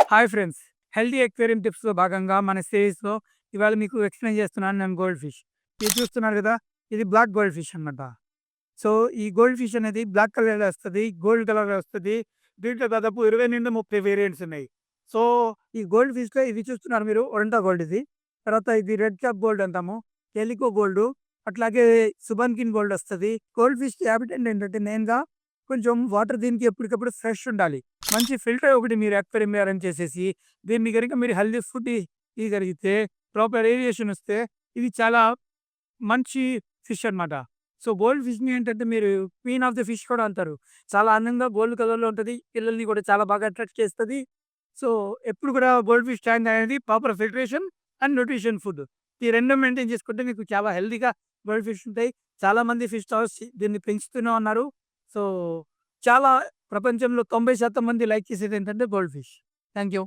Hi friends. Healthy aquarium టిప్స్‌లో భాగంగా మన సిరీస్‌లో ఇవాళ మీకు ఎక్స్‌ప్లెయిన్ చేస్తున్నాను నేను గోల్డ్ ఫిష్. మీరు చూస్తున్నారు కదా! ఇది బ్లాక్ గోల్డ్ ఫిష్ అన్నమాట. సో, ఈ గోల్డ్ ఫిష్ అనేది బ్లాక్ కలర్‌లో వస్తది. గోల్డ్ కలర్‌లో వస్తది. దీంట్లో దాదాపు 20-30 వేరియంట్స్ ఉన్నాయి. సో, ఈ గోల్డ్ ఫిష్‌లో ఇది చూస్తున్నారు మీరు ఒరంటా గోల్డ్ ఇది. తర్వాత ఇది రెడ్ క్యాప్ గోల్డ్ అంటాము. ఎలికో గోల్డు, అట్లాగే సుబన్కిన్ గోల్డ్ వస్తది. గోల్డ్ ఫిష్ హ్యాబిటెంట్ ఏంటంటే మెయిన్‌గా కొంచెం వాటర్ దీనికి ఎప్పటికప్పుడు ఫ్రెష్ ఉండాలి. మంచి ఫిల్టర్ ఒకటి మీరు అక్వేరియం అరేంజ్ చేసేసి, దీన్ని గనుక మీరు హెల్తీ ఫుడ్ ఇయ్యగలిగితే, ప్రాపర్ ఏరియేషన్ వస్తే, ఇది చాలా మంచి ఫిష్ అన్నమాట. సో, గోల్డ్ ఫిష్‌ని ఏంటంటే మీరు క్వీన్ ఆఫ్ ది ఫిష్ కూడా అంటారు. చాలా అందంగా గోల్డ్ కలర్‌లో ఉంటది. పిల్లల్ని కూడా చాలా బాగా అట్రాక్ట్ చేస్తది. సో, ఎప్పుడు కూడా గోల్డ్ ఫిష్ ట్యాంక్ అనేది proper filtration and nutrition food. ఈ 2 మెయింటైన్ చేసుకుంటే మీకు చాలా హెల్తీగా గోల్డ్ ఫిష్ ఉంటాయి. చాలామంది ఫిష్ స్టాల్స్ దీన్ని పెంచుతూనే ఉన్నారు. సో, చాలా ప్రపంచంలో 90% మంది లైక్ చేసేది ఏంటంటే గోల్డ్ ఫిష్. Thank you.